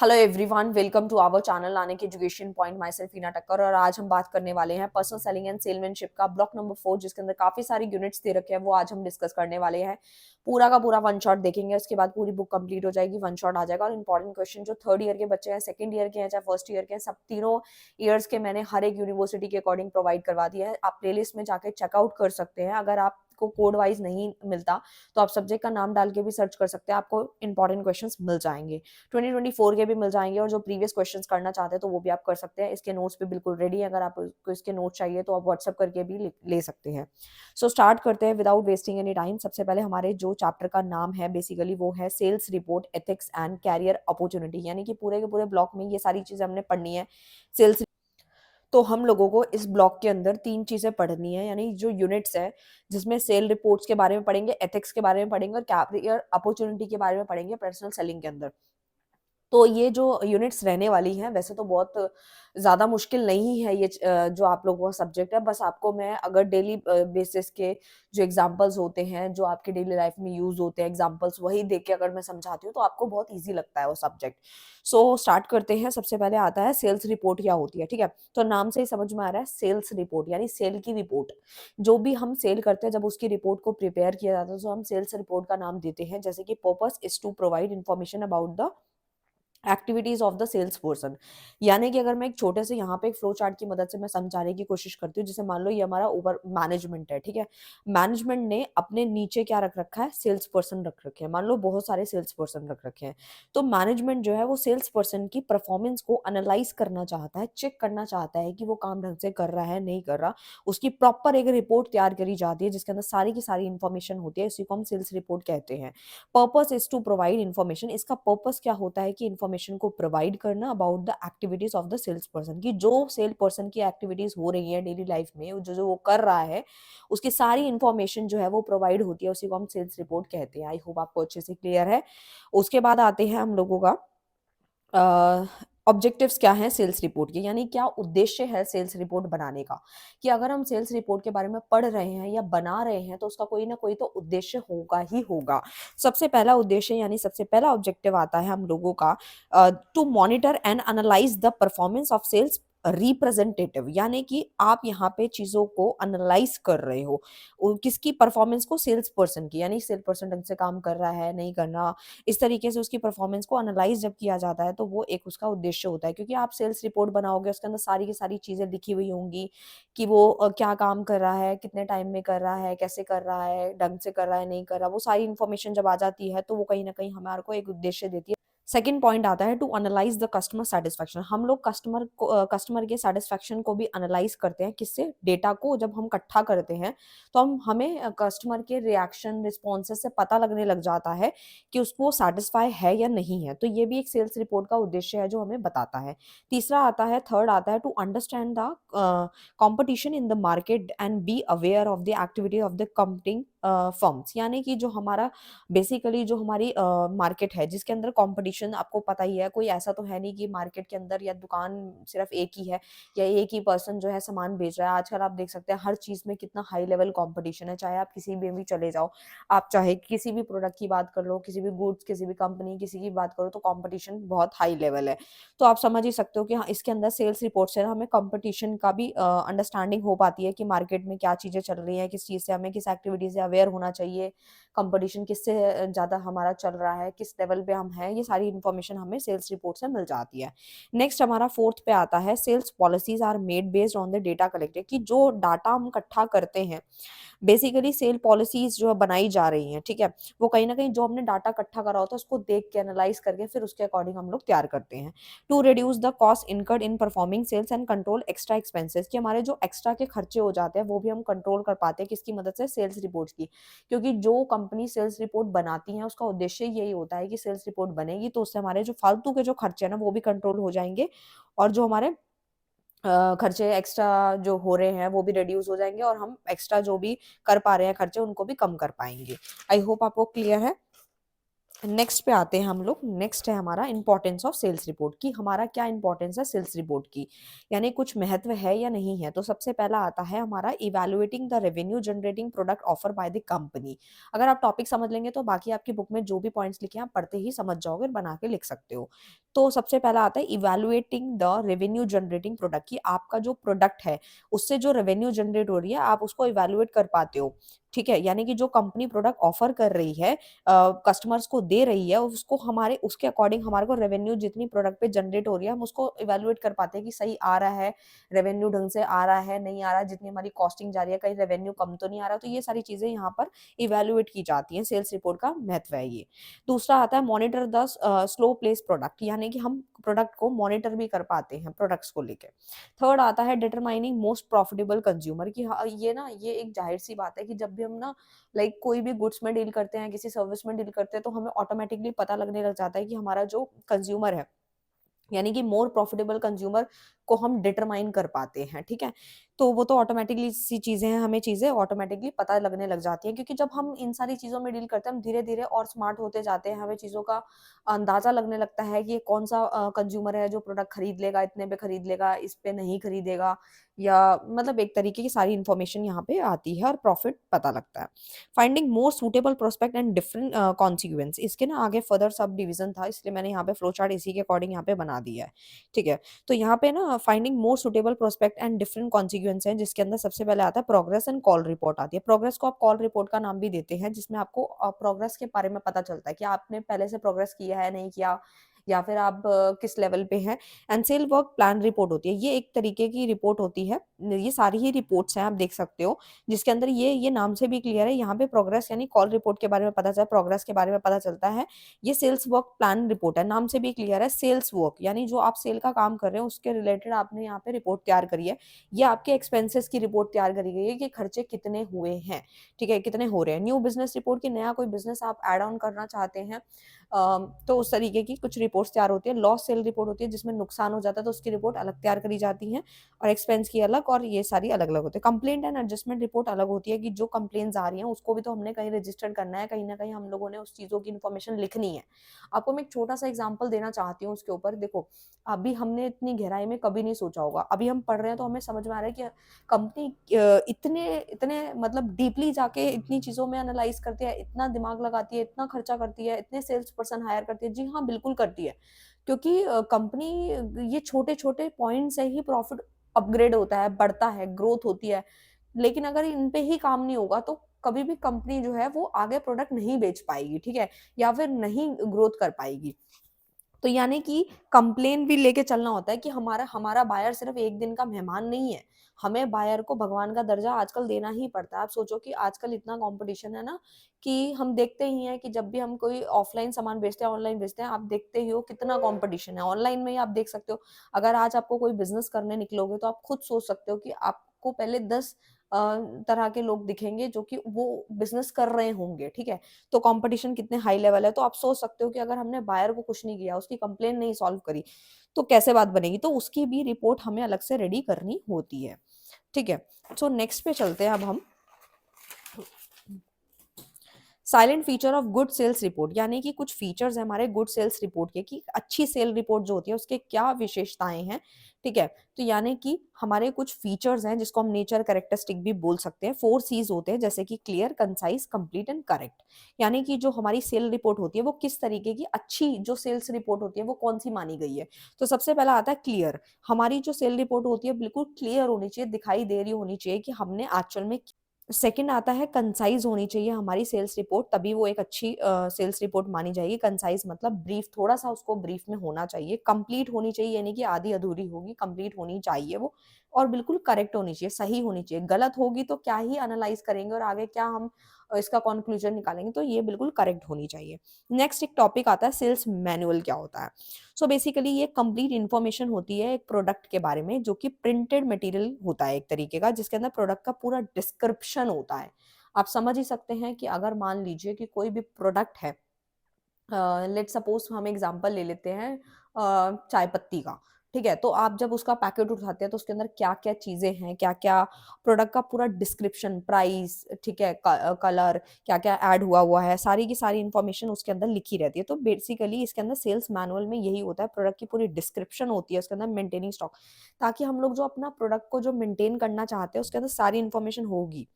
Hello everyone, welcome to our channel Nanak education point. My self Heena Takkar और आज हम बात करने वाले हैं पर्सनल सेलिंग एंड सेलमैनशिप का ब्लॉक नंबर 4, जिसके अंदर काफी सारी यूनिट्स दे रखे हैं। वो आज हम डिस्कस करने वाले हैं। पूरा का पूरा वन शॉट देखेंगे, उसके बाद पूरी बुक कंप्लीट हो जाएगी, वन शॉट आ जाएगा। और इंपॉर्टेंट क्वेश्चन जो थर्ड ईयर के बच्चे हैं, सेकंड ईयर के हैं, चाहे फर्स्ट ईयर के हैं, सब तीनों ईयर्स के मैंने हर एक यूनिवर्सिटी के अकॉर्डिंग प्रोवाइड करवा दिया है। आप प्लेलिस्ट में जाके चेकआउट कर सकते हैं। अगर आपको कोड वाइज नहीं मिलता तो आप सब्जेक्ट का नाम डाल के भी सर्च कर सकते हैं, आपको इंपॉर्टेंट क्वेश्चंस मिल जाएंगे। 2024 के भी मिल जाएंगे, और जो प्रीवियस क्वेश्चंस करना चाहते हैं तो वो भी आप कर सकते हैं। इसके नोट्स भी बिल्कुल रेडी है, अगर आपको इसके नोट्स चाहिए तो आप व्हाट्सएप करके भी ले सकते हैं। सो स्टार्ट करते हैं विदाउट वेस्टिंग एनी टाइम। सबसे पहले हमारे जो चैप्टर का नाम है बेसिकली वो है sales report, ethics and career opportunity. यानी कि पूरे के पूरे ब्लॉक में ये सारी चीजें हमने पढ़नी है। सेल्स तो हम लोगों को इस ब्लॉक के अंदर तीन चीजें पढ़नी है, यानी जो यूनिट्स है जिसमें सेल रिपोर्ट्स के बारे में पढ़ेंगे, एथिक्स के बारे में पढ़ेंगे और कैरियर अपॉर्चुनिटी के बारे में पढ़ेंगे पर्सनल सेलिंग के अंदर। तो ये जो यूनिट्स रहने वाली हैं, वैसे तो बहुत ज़्यादा मुश्किल नहीं है ये जो आप लोगों का सब्जेक्ट है। बस आपको मैं अगर डेली बेसिस के जो एग्जांपल्स होते हैं, जो आपके डेली लाइफ में यूज़ होते हैं एग्जांपल्स, वही देख के अगर मैं समझाती हूँ तो आपको बहुत ईज़ी लगता है वो सब्जेक्ट। सो स्टार्ट करते हैं। सबसे पहले आता है सेल्स रिपोर्ट क्या होती है, ठीक है? तो नाम से ही समझ में आ रहा है सेल्स रिपोर्ट, यानी सेल की रिपोर्ट। जो भी हम सेल करते हैं, जब उसकी रिपोर्ट को प्रिपेयर किया जाता है तो हम सेल्स रिपोर्ट का नाम देते हैं। जैसे कि purpose is to provide information about the activities of the sales person. यानी कि अगर मैं एक छोटे से यहाँ पे एक फ्लो चार्ट की मदद से मैं समझाने की कोशिश करती हूँ, जैसे मान लो ये हमारा ओवर मैनेजमेंट है, ठीक है? मैनेजमेंट ने अपने नीचे क्या रख रखा है, सेल्स पर्सन रख रखे हैं। मान लो बहुत सारे सेल्स पर्सन रख रखे हैं, तो मैनेजमेंट जो है वो सेल्स पर्सन की परफॉर्मेंस को एनालाइज करना चाहता है, चेक करना चाहता है कि वो काम ढंग से कर रहा है नहीं कर रहा। उसकी प्रॉपर एक रिपोर्ट तैयार करी जाती है जिसके अंदर सारी की सारी इंफॉर्मेशन होती है। इसी को हम सेल्स रिपोर्ट कहते हैं। Purpose is to provide information. इसका पर्पस क्या होता है कि इन्फॉर्मेशन को प्रोवाइड करना about the activities of the sales person, की जो सेल पर्सन की एक्टिविटीज हो रही है डेली लाइफ में, जो जो वो कर रहा है, उसकी सारी इन्फॉर्मेशन जो है वो प्रोवाइड होती है। उसी को हम सेल्स रिपोर्ट कहते हैं। आई होप आपको अच्छे से क्लियर है। उसके बाद आते हैं हम लोगों का ऑब्जेक्टिव्स क्या है सेल्स रिपोर्ट के, यानी क्या उद्देश्य है सेल्स रिपोर्ट बनाने का। कि अगर हम सेल्स रिपोर्ट के बारे में पढ़ रहे हैं या बना रहे हैं तो उसका कोई ना कोई तो उद्देश्य होगा ही होगा। सबसे पहला उद्देश्य यानी सबसे पहला ऑब्जेक्टिव आता है हम लोगों का to monitor and analyse the performance of sales representative. यानी कि आप यहाँ पे चीजों को एनालाइज कर रहे हो, किसकी परफॉर्मेंस को, सेल्स पर्सन की। यानी सेल्स पर्सन ढंग से काम कर रहा है नहीं कर रहा, इस तरीके से उसकी परफॉर्मेंस को एनालाइज जब किया जाता है तो वो एक उसका उद्देश्य होता है। क्योंकि आप सेल्स रिपोर्ट बनाओगे, उसके अंदर सारी की सारी चीजें लिखी हुई होंगी कि वो क्या काम कर रहा है, कितने टाइम में कर रहा है, कैसे कर रहा है, ढंग से कर रहा है नहीं कर रहा। वो सारी इन्फॉर्मेशन जब आ जाती है तो वो कहीं ना कहीं हमारे को एक उद्देश्य देती है। सेकेंड पॉइंट आता है to analyse the customer satisfaction. हम लोग कस्टमर के सेटिस्फेक्शन को भी एनालाइज करते हैं। किससे? डेटा को जब हम इकट्ठा करते हैं तो हमें कस्टमर के रिएक्शन रिस्पॉन्सेस से पता लगने लग जाता है कि उसको सेटिस्फाई है या नहीं है। तो ये भी एक सेल्स रिपोर्ट का उद्देश्य है जो हमें बताता है। तीसरा आता है, थर्ड आता है to understand the competition in the market and be aware of the activity of the competing firms. यानी कि जो हमारा बेसिकली जो हमारी मार्केट है जिसके अंदर कंपटीशन, आपको पता ही है, कोई ऐसा तो है नहीं कि मार्केट के अंदर या दुकान सिर्फ एक ही है या एक ही पर्सन जो है सामान बेच रहा है। आजकल आप देख सकते हैं हर चीज में कितना हाई लेवल कंपटीशन है। चाहे आप किसी में भी चले जाओ, आप चाहे किसी भी प्रोडक्ट की बात कर लो, किसी भी गुड्स, किसी भी कंपनी, किसी की बात करो, तो कंपटीशन बहुत हाई लेवल है। तो आप समझ ही सकते हो कि हाँ, इसके अंदर सेल्स रिपोर्ट से हमें कंपटीशन का भी अंडरस्टैंडिंग हो पाती है कि मार्केट में क्या चीजें चल रही हैं, किस चीज से हमें, किस एक्टिविटी से अवेयर होना चाहिए, कंपटीशन किससे ज्यादा हमारा चल रहा है, किस लेवल पे हम हैं। ये सारी इन्फॉर्मेशन हमें सेल्स रिपोर्ट से मिल जाती है। नेक्स्ट हमारा फोर्थ पे आता है sales policies are made based on the data collected. कि जो डाटा हम इकट्ठा करते हैं, बेसिकली सेल पॉलिसीज जो बनाई जा रही हैं, ठीक है, वो कहीं ना कहीं जो हमने डाटा इकट्ठा करा होता है उसको देख के एनालाइज करके फिर उसके अकॉर्डिंग हम लोग तैयार करते हैं। To reduce the cost incurred in performing sales and control extra expenses. कि हमारे जो एक्स्ट्रा के खर्चे हो जाते हैं वो भी हम कंट्रोल कर पाते हैं। किसकी मदद से? सेल्स रिपोर्ट्स की। क्योंकि जो कंपनी सेल्स रिपोर्ट बनाती है उसका उद्देश्य यही होता है कि सेल्स रिपोर्ट बनेगी तो उससे हमारे जो फालतू के जो खर्चे हैं ना वो भी कंट्रोल हो जाएंगे, और जो हमारे खर्चे एक्स्ट्रा जो हो रहे हैं वो भी रिड्यूस हो जाएंगे, और हम एक्स्ट्रा जो भी कर पा रहे हैं खर्चे उनको भी कम कर पाएंगे। आई होप आपको क्लियर है। नेक्स्ट पे आते हैं हम लोग। नेक्स्ट है हमारा इंपॉर्टेंस ऑफ सेल्स रिपोर्ट। की हमारा क्या इंपॉर्टेंस है सेल्स रिपोर्ट की, यानी कुछ महत्व है या नहीं है। तो सबसे पहला आता है हमारा evaluating the revenue generating product offer by the company. अगर आप टॉपिक समझ लेंगे तो बाकी आपकी बुक में जो भी पॉइंट्स लिखे हैं आप पढ़ते ही समझ जाओगे और बना के लिख सकते हो। तो सबसे पहला आता है evaluating the revenue generating product, कि आपका जो प्रोडक्ट है उससे जो रेवेन्यू जनरेट हो रही है आप उसको इवैल्यूएट कर पाते हो। ठीक है, यानी कि जो कंपनी प्रोडक्ट ऑफर कर रही है, कस्टमर्स को दे रही है, उसको हमारे उसके अकॉर्डिंग हमारे को रेवेन्यू जितनी प्रोडक्ट पे जनरेट हो रही है हम उसको इवैल्यूएट कर पाते हैं कि सही आ रहा है, रेवेन्यू ढंग से आ रहा है, नहीं आ रहा है, जितनी हमारी कॉस्टिंग जा रही है कहीं रेवेन्यू कम तो नहीं आ रहा। तो ये सारी चीजें यहाँ पर इवैल्यूएट की जाती हैं, सेल्स रिपोर्ट का महत्व है ये। दूसरा आता है monitor the slow place product, यानी कि हम प्रोडक्ट को मॉनिटर भी कर पाते हैं प्रोडक्ट्स को लेके। थर्ड आता है डिटरमाइनिंग मोस्ट प्रॉफिटेबल कंज्यूमर, की ये ना ये एक जाहिर सी बात है कि जब भी हम ना लाइक कोई भी गुड्स में डील करते हैं, किसी सर्विस में डील करते हैं, तो हमें ऑटोमेटिकली पता लगने लग जाता है कि हमारा जो कंज्यूमर है, यानी कि मोर प्रॉफिटेबल कंज्यूमर को हम डिटरमाइन कर पाते हैं। ठीक है, तो वो तो ऑटोमेटिकली सी चीजें हैं, हमें चीजें ऑटोमेटिकली पता लगने लग जाती हैं, क्योंकि जब हम इन सारी चीजों में डील करते हैं हम धीरे धीरे और स्मार्ट होते जाते हैं, हमें चीजों का अंदाजा लगने लगता है कि ये कौन सा कंज्यूमर है जो प्रोडक्ट खरीद लेगा, इतने पे खरीद लेगा, इस पे नहीं खरीदेगा, या मतलब एक तरीके की सारी इन्फॉर्मेशन यहाँ पे आती है और प्रॉफिट पता लगता है। Finding more suitable prospect and different consequence, इसके ना आगे फर्दर सब डिवीजन था, इसलिए मैंने यहाँ पे फ्लो चार्ट इसी के अकॉर्डिंग यहाँ पे बना दिया है। ठीक है, तो यहाँ पे ना finding more suitable prospect and different consequence है, जिसके अंदर सबसे पहले आता है प्रोग्रेस एंड कॉल रिपोर्ट आती है। प्रोग्रेस को आप कॉल रिपोर्ट का नाम भी देते हैं, जिसमें आपको प्रोग्रेस के बारे में पता चलता है कि आपने पहले से प्रोग्रेस किया है नहीं किया, या फिर आप किस लेवल पे हैं। And sale work plan report होती है, ये एक तरीके की रिपोर्ट होती है, ये सारी ही रिपोर्ट्स हैं आप देख सकते हो, जिसके अंदर ये नाम से भी क्लियर है, यहाँ पे प्रोग्रेस यानी कॉल रिपोर्ट के बारे में पता चला, प्रोग्रेस के बारे में पता चलता है। ये सेल्स वर्क प्लान रिपोर्ट है, नाम से भी क्लियर है, सेल्स वर्क यानी जो आप सेल का काम कर रहे हैं उसके रिलेटेड आपने यहाँ पे रिपोर्ट तैयार करी है। ये आपके एक्सपेंसेस की रिपोर्ट तैयार करी गई है कि खर्चे कितने हुए हैं, ठीक है, कितने हो रहे हैं। न्यू बिजनेस रिपोर्ट, की नया कोई बिजनेस आप ऐड ऑन करना चाहते हैं, तो उस तरीके की कुछ रिपोर्ट्स तैयार होती है। लॉस सेल रिपोर्ट होती है, जिसमें नुकसान हो जाता है तो उसकी रिपोर्ट अलग तैयार करी जाती है, और एक्सपेंस की अलग, और ये सारी अलग अलग होती है। कंप्लेंट एंड एडजस्टमेंट रिपोर्ट अलग होती है, कि जो कंप्लेंट्स आ रही हैं उसको भी तो हमने कहीं रजिस्टर करना है, कहीं ना कहीं हम लोगों ने उस चीज़ों की इन्फॉर्मेशन लिखनी है। आपको मैं एक छोटा सा एग्जाम्पल देना चाहती हूँ उसके ऊपर। देखो, अभी हमने इतनी गहराई में कभी नहीं सोचा होगा, अभी हम पढ़ रहे हैं तो हमें समझ में आ रहा है कि कंपनी इतने इतने मतलब डीपली जाके इतनी चीज़ों में एनालाइज करती है, इतना दिमाग लगाती है, इतना खर्चा करती है, इतने सेल्स पर्सन हायर करती है। जी हाँ, बिल्कुल करती है, क्योंकि कंपनी ये छोटे छोटे पॉइंट से ही प्रॉफिट अपग्रेड होता है, बढ़ता है, ग्रोथ होती है। लेकिन अगर इन पे ही काम नहीं होगा तो कभी भी कंपनी जो है वो आगे प्रोडक्ट नहीं बेच पाएगी, ठीक है, या फिर नहीं ग्रोथ कर पाएगी। तो यानी कि कंप्लेन भी लेके चलना होता है कि हमारा हमारा बायर सिर्फ एक दिन का मेहमान नहीं है, हमें बायर को भगवान का दर्जा आजकल देना ही पड़ता है। आप सोचो कि आजकल इतना कंपटीशन है ना, कि हम देखते ही हैं कि जब भी हम कोई ऑफलाइन सामान बेचते हैं, ऑनलाइन बेचते हैं, आप देखते ही हो कितना कंपटीशन है। ऑनलाइन में ही आप देख सकते हो, अगर आज आपको कोई बिजनेस करने निकलोगे तो आप खुद सोच सकते हो कि आपको पहले 10 तरह के लोग दिखेंगे जो कि वो बिजनेस कर रहे होंगे, ठीक है। तो कंपटीशन कितने हाई लेवल है, तो आप सोच सकते हो कि अगर हमने बायर को कुछ नहीं किया, उसकी कंप्लेन नहीं सॉल्व करी, तो कैसे बात बनेगी। तो उसकी भी रिपोर्ट हमें अलग से रेडी करनी होती है, ठीक है। सो नेक्स्ट पे चलते हैं अब हम। Silent feature of good sales report, यानी कि कुछ फीचर्स है हमारे गुड सेल्स रिपोर्ट के, कि अच्छी सेल रिपोर्ट जो होती है उसके क्या विशेषताएं हैं, ठीक है। तो यानी कि हमारे कुछ फीचर्स हैं जिसको हम नेचर कैरेक्टरिस्टिक भी बोल सकते हैं। 4 सीज होते हैं, जैसे कि clear, concise, complete and correct. यानी कि जो हमारी सेल रिपोर्ट होती है वो किस तरीके की अच्छी जो सेल्स रिपोर्ट होती है वो कौन सी मानी गई है। तो सबसे पहला आता है क्लियर, हमारी जो सेल रिपोर्ट होती है बिल्कुल क्लियर होनी चाहिए, दिखाई दे रही होनी चाहिए कि हमने एक्चुअल में। सेकंड आता है कंसाइज होनी चाहिए हमारी सेल्स रिपोर्ट, तभी वो एक अच्छी सेल्स रिपोर्ट मानी जाएगी। कंसाइज मतलब ब्रीफ, थोड़ा सा उसको ब्रीफ में होना चाहिए। कंप्लीट होनी चाहिए, यानी कि आधी अधूरी होगी, कंप्लीट होनी चाहिए वो। और बिल्कुल करेक्ट होनी चाहिए, सही होनी चाहिए। गलत होगी तो क्या ही एनालाइज करेंगे और आगे क्या हम इसका कंक्लूजन निकालेंगे। तो ये बिल्कुल करेक्ट होनी चाहिए। नेक्स्ट एक टॉपिक आता है सेल्स मैनुअल क्या होता है। सो बेसिकली ये कंप्लीट इन्फॉर्मेशन होती है एक प्रोडक्ट के बारे में, जो कि प्रिंटेड मटेरियल होता है एक तरीके का, जिसके अंदर प्रोडक्ट का पूरा डिस्क्रिप्शन होता है। आप समझ ही सकते हैं कि अगर मान लीजिए कि कोई भी प्रोडक्ट है, लेट सपोज हम एग्जांपल ले लेते हैं चाय पत्ती का। ठीक है? तो आप जब उसका पैकेट उठाते हैं तो उसके अंदर क्या-क्या चीज़ें हैं, क्या-क्या प्रोडक्ट का पूरा डिस्क्रिप्शन, प्राइस, ठीक है? कलर, क्या-क्या ऐड हुआ है, सारी की सारी इन्फॉर्मेशन उसके अंदर लिखी रहती है। तो बेसिकली इसके अंदर सेल्स मैनुअल में यही होता है, प्रोडक्ट की पूरी डिस्क्रिप्शन होती है उसके अंदर, मेंटेनिंग स्टॉक, ताकि हम लोग जो अपना प्रोडक्ट को जो मेंटेन करना चाहते हैं उसके अंदर सारी इन्फॉर्मेशन होगी।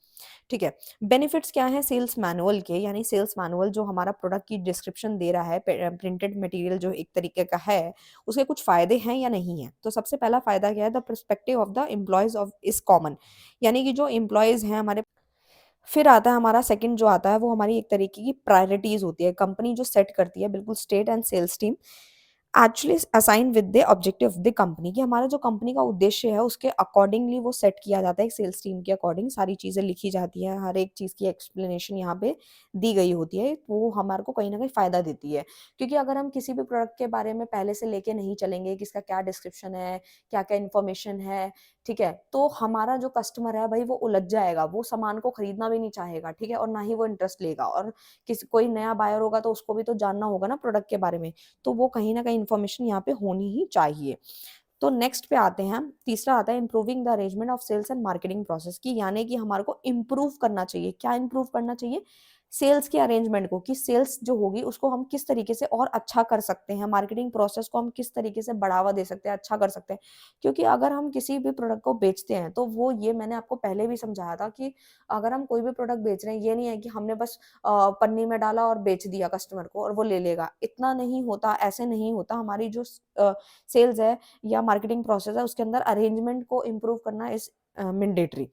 ठीक है। बेनिफिट्स क्या हैं सेल्स मैनुअल के, यानी सेल्स मैनुअल जो हमारा प्रोडक्ट की डिस्क्रिप्शन दे रहा है, प्रिंटेड मटेरियल जो एक तरीके का है, उसके कुछ फायदे हैं या नहीं है। तो सबसे पहला फायदा क्या है, the perspective of the employees of is common, यानी कि जो एम्प्लॉयज हैं हमारे। फिर आता है हमारा सेकंड जो आता है वो हमारी एक तरीके की प्रायोरिटीज होती है, कंपनी जो सेट करती है, बिल्कुल state and sales team actually assign with the objective of the company, कि हमारा जो कंपनी का उद्देश्य है उसके अकॉर्डिंगली वो सेट किया जाता है, एक सेल्स टीम के अकॉर्डिंग सारी चीज़ें लिखी जाती हैं, हर एक चीज़ की एक्सप्लेनेशन यहाँ पे दी गई होती है, वो हमारे को कहीं ना कहीं फ़ायदा देती है। क्योंकि अगर हम किसी भी प्रोडक्ट के बारे में पहले से लेके नहीं चलेंगे कि इसका क्या डिस्क्रिप्शन है, क्या क्या इन्फॉर्मेशन है, ठीक है, तो हमारा जो कस्टमर है भाई वो उलझ जाएगा, वो सामान को खरीदना भी नहीं चाहेगा, ठीक है, और ना ही वो इंटरेस्ट लेगा, और किसी कोई नया बायर होगा तो उसको भी तो जानना होगा ना प्रोडक्ट के बारे में, तो वो कहीं न कहीं इन्फॉर्मेशन यहाँ पे होनी ही चाहिए। तो नेक्स्ट पे आते हैं हम, तीसरा आता है improving the arrangement of sales and marketing process, की यानी कि हमारे को इम्प्रूव करना चाहिए। क्या इम्प्रूव करना चाहिए? सेल्स के अरेंजमेंट को, कि सेल्स जो होगी उसको हम किस तरीके से और अच्छा कर सकते हैं, मार्केटिंग प्रोसेस को हम किस तरीके से बढ़ावा दे सकते हैं, अच्छा कर सकते हैं। क्योंकि अगर हम किसी भी प्रोडक्ट को बेचते हैं तो वो, ये मैंने आपको पहले भी समझाया था कि अगर हम कोई भी प्रोडक्ट बेच रहे हैं, ये नहीं है कि हमने बस पन्नी में डाला और बेच दिया कस्टमर को और वो ले लेगा। इतना नहीं होता, ऐसे नहीं होता। हमारी जो सेल्स है या मार्केटिंग प्रोसेस है उसके अंदर अरेंजमेंट को इम्प्रूव करना इज़ मैंडेटरी।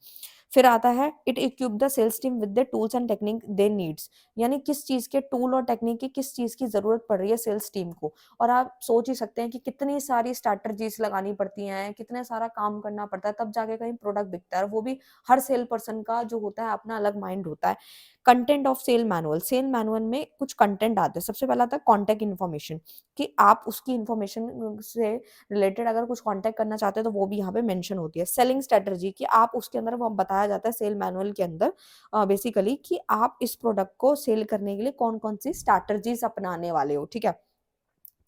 फिर आता है it equip the sales team with the tools and technique they needs, यानी किस चीज़ के टूल और टेक्निक की किस चीज़ की ज़रूरत पड़ रही है सेल्स टीम को। और आप सोच ही सकते हैं कि कितनी सारी स्ट्रैटेजीज़ लगानी पड़ती हैं, कितना सारा काम करना पड़ता है, तब जाके कहीं प्रोडक्ट बिकता है, और वो भी हर सेल पर्सन का जो होता है अपना अलग माइंड होता है। Content of sale manual, sale manual में कुछ कंटेंट आते हैं। सबसे पहला आता है कॉन्टैक्ट इन्फॉर्मेशन, कि आप उसकी इन्फॉर्मेशन से रिलेटेड अगर कुछ कॉन्टैक्ट करना चाहते हैं तो वो भी यहाँ पे मेंशन होती है। सेलिंग स्ट्रैटेजी, कि आप उसके अंदर वो बताया जाता है सेल मैनुअल के अंदर बेसिकली कि आप इस प्रोडक्ट को सेल करने के लिए कौन-कौन सी स्ट्रैटेजीज़ अपनाने वाले हो, ठीक है?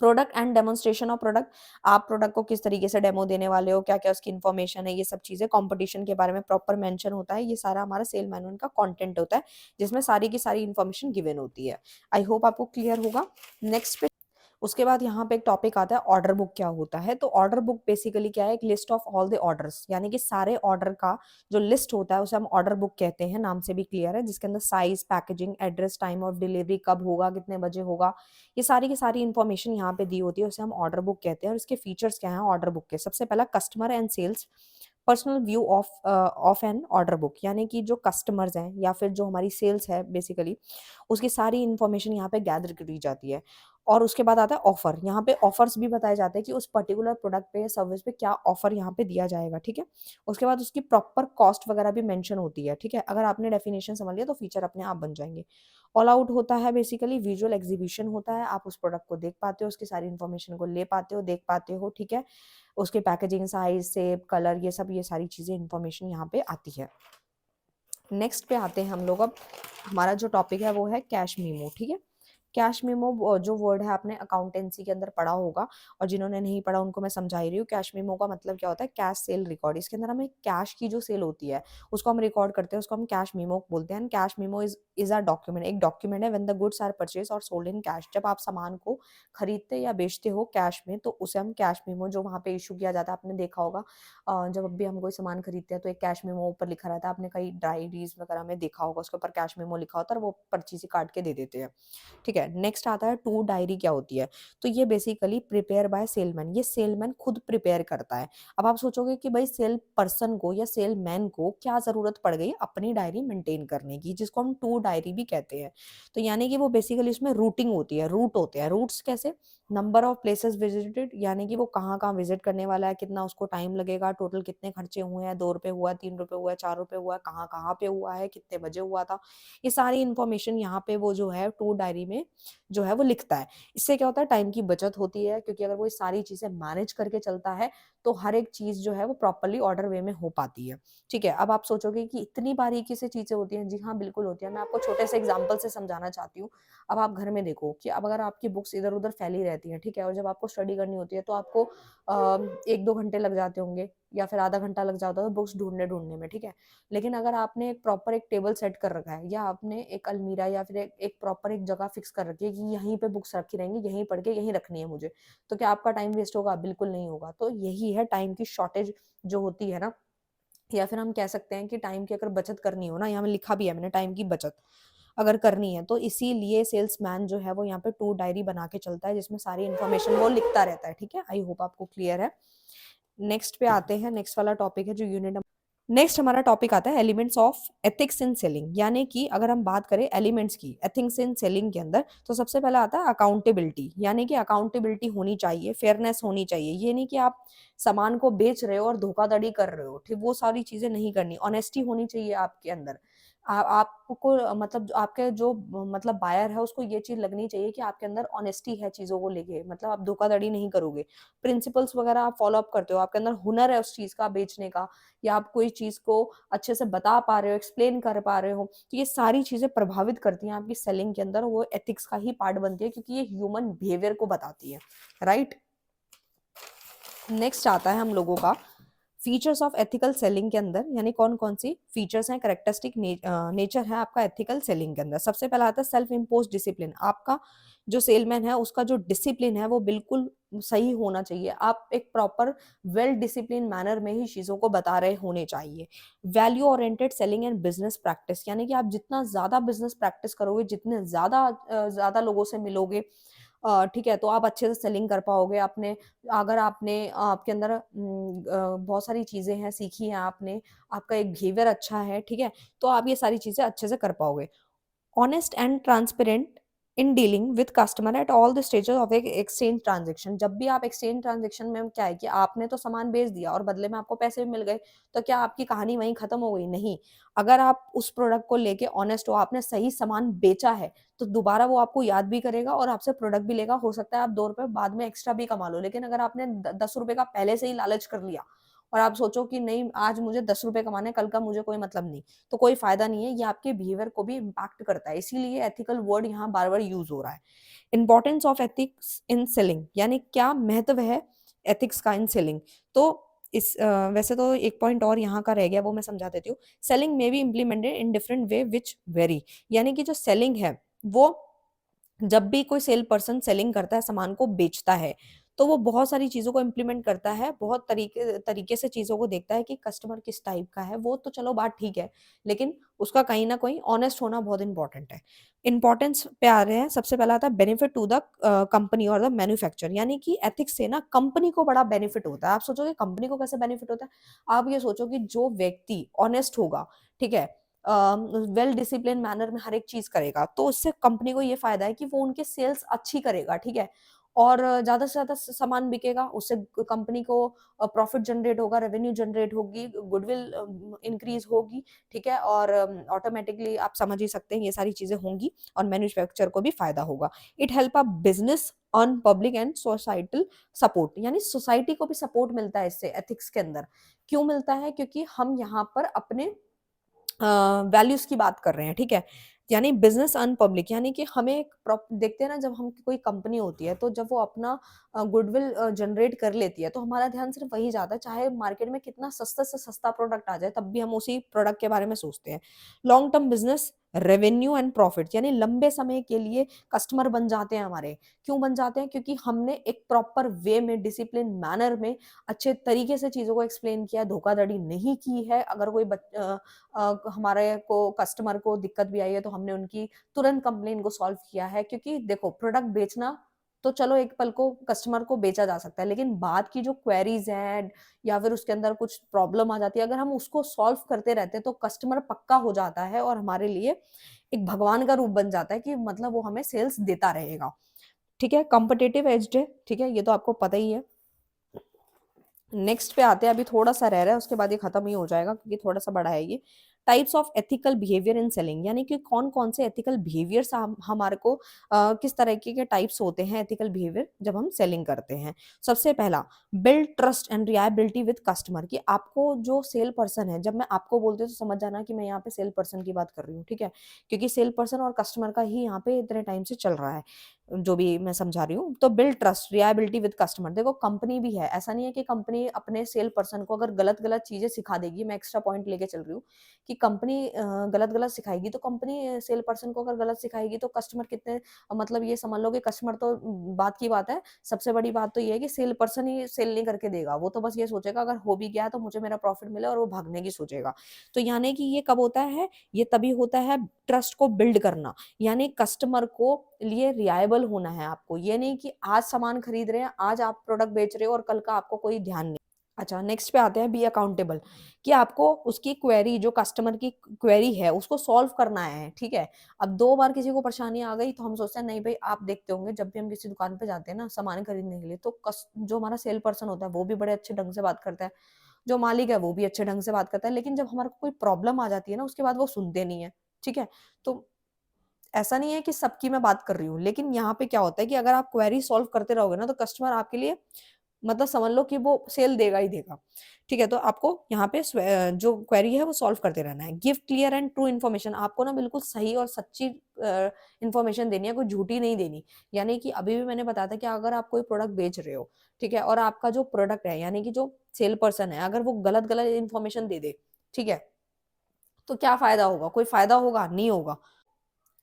Product and demonstration of product, आप प्रोडक्ट को किस तरीके से डेमो देने वाले हो, क्या-क्या उसकी इन्फॉर्मेशन है, ये सब चीज़ें कॉम्पिटिशन के बारे में प्रॉपर मेंशन होता है। ये सारा हमारा सेल मैनुअल का कंटेंट होता है, जिसमें सारी की सारी इन्फॉर्मेशन गिवन होती है। आई होप आपको क्लियर होगा। नेक्स्ट पे उसके बाद यहाँ पे एक टॉपिक आता है ऑर्डर बुक क्या होता है। तो ऑर्डर बुक बेसिकली क्या है, एक list of all the orders, यानी कि सारे ऑर्डर का जो लिस्ट होता है उसे हम ऑर्डर बुक कहते हैं, नाम से भी क्लियर है, जिसके अंदर size, packaging, address, time of delivery, कब होगा, कितने बजे होगा, ये सारी की सारी इन्फॉर्मेशन यहाँ पे दी होती है, उसे हम ऑर्डर बुक कहते हैं। और इसके फीचर्स क्या हैं ऑर्डर बुक के? सबसे पहला customer and sales personal view of an order book, यानी कि जो कस्टमर्स हैं या फिर जो हमारी सेल्स है बेसिकली, उसकी सारी इन्फॉर्मेशन यहाँ पे गैदर करी जाती है। और उसके बाद आता है ऑफर, यहाँ पे ऑफर्स भी बताए जाते हैं कि उस पर्टिकुलर प्रोडक्ट पे या सर्विस पे क्या ऑफर यहाँ पे दिया जाएगा, ठीक है। उसके बाद उसकी प्रॉपर कॉस्ट वगैरह भी मेंशन होती है, ठीक है। अगर आपने डेफिनेशन समझ लिया तो फीचर अपने आप बन जाएंगे। ऑल आउट होता है बेसिकली विजुअल एग्जीबिशन होता है, आप उस प्रोडक्ट को देख पाते हो, उसकी सारी इन्फॉर्मेशन को ले पाते हो, देख पाते हो, ठीक है। उसके पैकेजिंग, साइज, शेप, कलर, ये सब, ये सारी चीज़ें इन्फॉर्मेशन यहाँ पे आती है। नेक्स्ट पे आते हैं हम लोग अब, हमारा जो टॉपिक है वो है कैश मीमो, ठीक है। कैश मेमो जो वर्ड है आपने अकाउंटेंसी के अंदर पढ़ा होगा, और जिन्होंने नहीं पढ़ा उनको मैं समझा ही रही हूँ। कैश मेमो का मतलब क्या होता है, कैश सेल रिकॉर्ड। इसके अंदर हमें कैश की जो सेल होती है उसको हम रिकॉर्ड करते हैं, उसको हम कैश मेमो बोलते हैं। Cash memo is a document, एक डॉक्यूमेंट है when the goods are purchase और सोल्ड इन कैश, जब आप सामान को खरीदते या बेचते हो कैश में तो उसे हम कैश मेमो, जो वहाँ पे इशू किया जाता है, आपने देखा होगा जब भी हम कोई सामान खरीदते हैं तो एक कैश मेमो ऊपर लिखा रहता है, आपने कई डायरीज वगैरह में देखा होगा, उसके ऊपर कैश मेमो लिखा होता है और वो पर्ची से काट के दे देते हैं, ठीक है। नेक्स्ट आता है टू डायरी क्या होती है। तो ये बेसिकली प्रिपेयर बाय सेलमैन, ये सेलमैन खुद प्रिपेयर करता है। अब आप सोचोगे कि भाई सेल पर्सन को या सेलमैन को क्या जरूरत पड़ गई अपनी डायरी मेंटेन करने की, जिसको हम टू डायरी भी कहते हैं। तो यानी कि वो बेसिकली उसमें रूटिंग होती है, रूट होते हैं। रूट्स कैसे, नंबर ऑफ प्लेसेस विजिटेड, यानी कि वो कहाँ कहाँ विजिट करने वाला है, कितना उसको टाइम लगेगा, टोटल कितने खर्चे हुए हैं, 2 रुपए हुआ, 3 रुपए हुआ, 4 रुपए हुआ, कहाँ कहाँ पे हुआ है, कितने बजे हुआ था, ये सारी इन्फॉर्मेशन यहाँ पे वो जो है टू डायरी में जो है वो लिखता है। इससे क्या होता है, टाइम की बचत होती है, क्योंकि अगर वो ये सारी चीजें मैनेज करके चलता है तो हर एक चीज जो है वो प्रॉपरली ऑर्डर वे में हो पाती है, ठीक है। अब आप सोचोगे कि इतनी बारीकी से चीजें होती हैं, जी हाँ बिल्कुल होती है। मैं आपको छोटे से एग्जांपल से समझाना चाहती हूँ। अब आप घर में देखो कि अब अगर आपकी बुक्स इधर-उधर फैली रहती हैं, ठीक है? और जब आपको स्टडी करनी होती है तो आपको 1-2 घंटे लग जाते होंगे या फिर आधा घंटा लग जाता है बुक्स ढूँढने-ढूँढने में, ठीक है? लेकिन अगर आपने एक प्रॉपर एक टेबल सेट कर रखा है या आपने एक अलमीरा या फिर एक प्रॉपर एक जगह फिक्स कर रखी है कि यहीं पे बुक्स रखी रहेंगी, यहीं पढ़ के यहीं रखनी है मुझे, तो क्या आपका टाइम वेस्ट होगा? बिल्कुल नहीं होगा। तो यही है टाइम की शॉर्टेज जो होती है ना, या फिर हम कह सकते हैं कि टाइम की अगर बचत करनी हो ना, यहाँ में लिखा भी है मैंने टाइम की बचत अगर करनी है, तो इसीलिए सेल्समैन जो है वो यहाँ पे टू डायरी बना के चलता है जिसमें सारी इन्फॉर्मेशन वो लिखता रहता है, ठीक है? आई होप आपको क्लियर है। नेक्स्ट पे आते हैं, नेक्स्ट वाला टॉपिक है जो यूनिट नेक्स्ट हमारा टॉपिक आता है elements of ethics in selling, यानी कि अगर हम बात करें एलिमेंट्स की एथिक्स इन सेलिंग के अंदर, तो सबसे पहला आता है अकाउंटेबिलिटी, यानी कि अकाउंटेबिलिटी होनी चाहिए, फेयरनेस होनी चाहिए। ये नहीं कि आप सामान को बेच रहे हो और धोखाधड़ी कर रहे हो, ठीक, वो सारी चीजें नहीं करनी। ऑनेस्टी होनी चाहिए आपके अंदर। आपको मतलब आपके जो मतलब बायर है उसको ये चीज लगनी चाहिए कि आपके अंदर ऑनेस्टी है चीजों को लेके, मतलब आप धोखाधड़ी नहीं करोगे, प्रिंसिपल्स वगैरह आप फॉलो अप करते हो, आपके अंदर हुनर है उस चीज का बेचने का, या आप कोई चीज को अच्छे से बता पा रहे हो, एक्सप्लेन कर पा रहे हो, तो ये सारी चीजें प्रभावित करती हैं आपकी सेलिंग के अंदर, वो एथिक्स का ही पार्ट बनती है क्योंकि ये ह्यूमन बिहेवियर को बताती है, राइट। नेक्स्ट आता है हम लोगों का फीचर्स ऑफ एथिकल सेलिंग के अंदर, यानी कौन कौन सी फीचर्स हैं, करेक्टरिस्टिक नेचर है आपका एथिकल सेलिंग के अंदर। सबसे पहला आता है सेल्फ इम्पोज डिसिप्लिन। आपका जो सेलमैन है उसका जो डिसिप्लिन है वो बिल्कुल सही होना चाहिए। आप एक प्रॉपर वेल डिसिप्लिन मैनर में ही चीजों को बता रहे होने चाहिए। Value oriented selling and business practice, यानी कि आप जितना ज्यादा बिजनेस प्रैक्टिस करोगे, जितने ज्यादा लोगों से मिलोगे, ठीक है, तो आप अच्छे से सेलिंग कर पाओगे। अपने अगर आपने आपके अंदर बहुत सारी चीज़ें हैं, सीखी हैं आपने, आपका एक बिहेवियर अच्छा है, ठीक है, तो आप ये सारी चीज़ें अच्छे से कर पाओगे। Honest and transparent in dealing with customer at all the stages of एक एक्सचेंज ट्रांजेक्शन। जब भी आप एक्सचेंज ट्रांजेक्शन में, क्या है कि आपने तो सामान बेच दिया और बदले में आपको पैसे भी मिल गए, तो क्या आपकी कहानी वहीं खत्म हो गई? नहीं। अगर आप उस प्रोडक्ट को लेके ऑनेस्ट हो, आपने सही सामान बेचा है, तो दोबारा वो आपको याद भी करेगा और आपसे प्रोडक्ट भी लेगा। हो सकता है आप 2 रुपए बाद में एक्स्ट्रा भी कमा लो, लेकिन अगर आपने 10 रुपए का पहले से ही लालच कर लिया और आप सोचो कि नहीं आज मुझे 10 रुपए कमाने, कल का मुझे कोई मतलब नहीं, तो कोई फायदा नहीं है। ये आपके बिहेवियर को भी इम्पैक्ट करता है, इसीलिए एथिकल वर्ड यहाँ बार बार यूज हो रहा है। Importance of ethics in selling, यानी क्या महत्व है एथिक्स का इन सेलिंग। तो वैसे तो एक पॉइंट और यहाँ का रह गया, वो मैं समझा देती हूँ। सेलिंग में be implemented in different way which very, यानी कि जो सेलिंग है वो, जब भी कोई सेल पर्सन सेलिंग करता है, सामान को बेचता है, तो वो बहुत सारी चीजों को इम्प्लीमेंट करता है, बहुत तरीके तरीके से चीजों को देखता है कि कस्टमर किस टाइप का है। वो तो चलो बात ठीक है, लेकिन उसका कहीं ना कहीं ऑनेस्ट होना बहुत इंपॉर्टेंट है। इंपॉर्टेंस पे आ रहे हैं, सबसे पहला आता है बेनिफिट टू द कंपनी और द मैन्युफैक्चर, यानी कि एथिक्स से ना कंपनी को बड़ा बेनिफिट होता है। आप सोचोगे कंपनी को कैसे बेनिफिट होता है? आप ये सोचो कि जो व्यक्ति ऑनेस्ट होगा, ठीक है, वेल डिसिप्लिन मैनर में हर एक चीज करेगा, तो उससे कंपनी को ये फायदा है कि वो उनके सेल्स अच्छी करेगा, ठीक है, और ज्यादा से ज्यादा सामान बिकेगा, उससे कंपनी को प्रॉफिट जनरेट होगा, रेवेन्यू जनरेट होगी, गुडविल इंक्रीज होगी, ठीक है, और ऑटोमेटिकली आप समझ ही सकते हैं ये सारी चीजें होंगी और मैन्युफैक्चर को भी फायदा होगा। It help a business on public and societal support, यानी सोसाइटी को भी सपोर्ट मिलता है इससे एथिक्स के अंदर। क्यों मिलता है? क्योंकि हम यहाँ पर अपने वैल्यूज की बात कर रहे हैं, ठीक है, यानी बिजनेस अन पब्लिक, यानी कि हमें एक देखते हैं ना, जब हम कोई कंपनी होती है तो जब वो अपना गुडविल जनरेट कर लेती है, तो हमारा ध्यान सिर्फ वही जाता है, चाहे मार्केट में कितना सस्ता से सस्ता प्रोडक्ट आ जाए, तब भी हम उसी प्रोडक्ट के बारे में सोचते हैं। Long term business revenue and profit, यानी लंबे समय के लिए कस्टमर बन जाते हैं हमारे। क्यों बन जाते हैं? क्योंकि हमने एक प्रॉपर वे में, डिसिप्लिन मैनर में, अच्छे तरीके से चीजों को एक्सप्लेन किया, धोखाधड़ी नहीं की है। अगर कोई हमारे को कस्टमर को दिक्कत भी आई है तो हमने उनकी तुरंत कंप्लेन को सॉल्व किया है। क्योंकि देखो, प्रोडक्ट बेचना तो चलो एक पल को कस्टमर को बेचा जा सकता है, लेकिन बाद की जो क्वेरीज हैं या फिर उसके अंदर कुछ प्रॉब्लम आ जाती है, अगर हम उसको सॉल्व करते रहते हैं तो कस्टमर पक्का हो जाता है और हमारे लिए एक भगवान का रूप बन जाता है कि मतलब वो हमें सेल्स देता रहेगा, ठीक है। कॉम्पिटेटिव एज्ड है, ठीक है, ये तो आपको पता ही है। नेक्स्ट पे आते हैं, अभी थोड़ा सा रह रहा है, उसके बाद ये खत्म ही हो जाएगा क्योंकि थोड़ा सा बड़ा है ये। Types of ethical behaviour in selling, यानी कि कौन कौन से एथिकल बिहेवियर्स हमारे को किस तरीके के टाइप्स होते हैं एथिकल बिहेवियर जब हम सेलिंग करते हैं। सबसे पहला, build trust and reliability with customer, कि आपको जो सेल पर्सन है, जब मैं आपको बोलती हूँ तो समझ जाना कि मैं यहाँ पे सेल पर्सन की बात कर रही हूँ, ठीक है, क्योंकि सेल पर्सन और कस्टमर का ही यहाँ पे इतने टाइम से चल रहा है जो भी मैं समझा रही हूँ। तो build trust reliability with customer, देखो कंपनी भी है, ऐसा नहीं है कि कंपनी अपने सेल पर्सन को अगर गलत गलत चीजें सिखा देगी, मैं एक्स्ट्रा पॉइंट लेके चल रही हूँ कि कंपनी गलत गलत सिखाएगी, तो कंपनी सेल पर्सन को अगर गलत सिखाएगी तो कस्टमर कितने, मतलब ये समझ लो कि कस्टमर तो बात की बात है, सबसे बड़ी बात तो ये है कि सेल पर्सन ही सेल नहीं करके देगा, वो तो बस ये सोचेगा अगर हो भी गया तो मुझे मेरा प्रॉफिट मिले, और वो भागने की सोचेगा। तो यानी कि ये कब होता है, ये तभी होता है ट्रस्ट को बिल्ड करना, यानी कस्टमर को लिए रिलायबल होना है आपको, ये नहीं कि आज सामान खरीद रहे हैं, आज आप प्रोडक्ट बेच रहे हो और कल का आपको कोई ध्यान नहीं। अच्छा, नेक्स्ट पे आते हैं, बी अकाउंटेबल, कि आपको उसकी क्वेरी, जो कस्टमर की क्वेरी है उसको सॉल्व करना है, ठीक है। अब 2 बार किसी को परेशानी आ गई तो हम सोचते हैं नहीं भाई, आप देखते होंगे जब भी हम किसी दुकान पे जाते हैं ना सामान खरीदने के लिए, तो जो हमारा सेल पर्सन होता है वो भी बड़े अच्छे ढंग से बात करता है, जो मालिक है वो भी अच्छे ढंग से बात करता है, लेकिन जब हमारे को कोई प्रॉब्लम आ जाती है ना उसके बाद वो सुनते नहीं है, ठीक है। तो ऐसा नहीं है कि सबकी मैं बात कर रही हूँ, लेकिन यहाँ पे क्या होता है कि अगर आप क्वेरी सॉल्व करते रहोगे ना तो कस्टमर आपके लिए, मतलब समझ लो कि वो सेल देगा ही देगा, ठीक है। तो आपको यहाँ पे जो क्वेरी है वो सॉल्व करते रहना है। Give clear and true information, आपको ना बिल्कुल सही और सच्ची इन्फॉर्मेशन देनी है, कोई झूठी नहीं देनी। यानी कि अभी भी मैंने बताया था कि अगर आप कोई प्रोडक्ट बेच रहे हो, ठीक है, और आपका जो प्रोडक्ट है यानी कि जो सेल पर्सन है अगर वो गलत गलत इन्फॉर्मेशन दे दे, ठीक है, तो क्या फायदा होगा, कोई फायदा होगा नहीं होगा।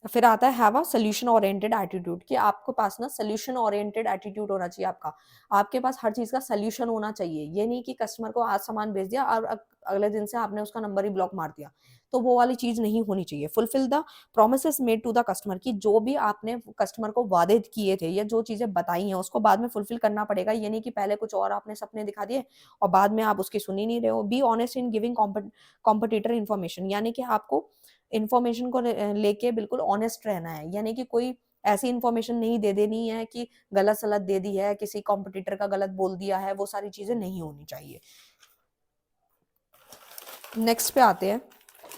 फिर आता है have a solution oriented attitude, कि आपके पास ना सोल्यूशन ओरिएंटेड एटीट्यूड होना चाहिए आपका, आपके पास हर चीज का सोल्यूशन होना चाहिए, ये नहीं कि कस्टमर को आज सामान भेज दिया और अगले दिन से आपने उसका नंबर ही ब्लॉक मार दिया, तो वो वाली चीज नहीं होनी चाहिए। Fulfil the promises made to the customer, की जो भी आपने कस्टमर को वादे किए थे या जो चीजें बताई हैं उसको बाद में फुलफिल करना पड़ेगा, ये नहीं कि पहले कुछ और आपने सपने दिखा दिए और बाद में आप उसकी सुन ही नहीं रहे हो। Be honest in giving competitor information, यानी कि आपको इन्फॉर्मेशन को लेके बिल्कुल ऑनेस्ट रहना है, यानी कि कोई ऐसी इन्फॉर्मेशन नहीं दे देनी है कि गलत सलत दे दी है, किसी कॉम्पिटिटर का गलत बोल दिया है, वो सारी चीजें नहीं होनी चाहिए। नेक्स्ट पे आते हैं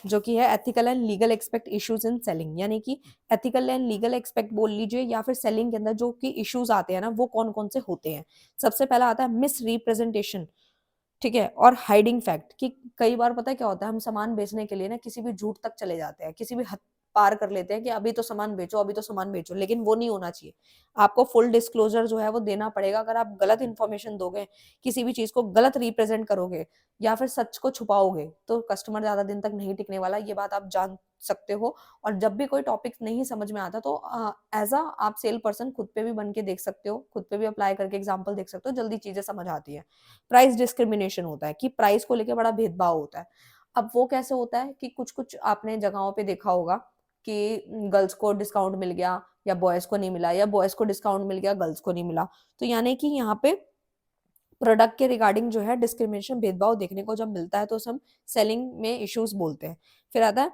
जो कि है ethical and legal expect issues in selling, यानी कि एथिकल एंड लीगल एक्सपेक्ट बोल लीजिए या फिर सेलिंग के अंदर जो कि इश्यूज आते हैं ना वो कौन कौन से होते हैं। सबसे पहला आता है मिस रिप्रेजेंटेशन, ठीक है, और हाइडिंग फैक्ट, कि कई बार पता है क्या होता है, हम सामान बेचने के लिए ना किसी भी झूठ तक चले जाते हैं, किसी भी हद पार कर लेते हैं कि अभी तो सामान बेचो, अभी तो सामान बेचो, लेकिन वो नहीं होना चाहिए। आपको फुल डिस्क्लोजर जो है वो देना पड़ेगा। अगर आप गलत इन्फॉर्मेशन दोगे, किसी भी चीज को गलत रिप्रेजेंट करोगे या फिर सच को छुपाओगे तो कस्टमर ज्यादा दिन तक नहीं टिकने वाला, ये बात आप जान सकते हो। और जब भी कोई टॉपिक नहीं समझ में आता तो एज अ आप सेल पर्सन खुद पे भी बन के देख सकते हो, खुद पे भी अप्लाई करके एग्जाम्पल देख सकते हो, जल्दी चीजें समझ आती है। प्राइस डिस्क्रिमिनेशन होता है कि प्राइस को लेके बड़ा भेदभाव होता है। अब वो कैसे होता है कि कुछ कुछ आपने जगहों पे देखा होगा कि गर्ल्स को डिस्काउंट मिल गया या बॉयज को नहीं मिला, या बॉयज को डिस्काउंट मिल गया गर्ल्स को नहीं मिला। तो यानी कि यहाँ पे प्रोडक्ट के रिगार्डिंग जो है डिस्क्रिमिनेशन, भेदभाव देखने को जब मिलता है तो उसे हम सेलिंग में इश्यूज बोलते हैं। फिर आता है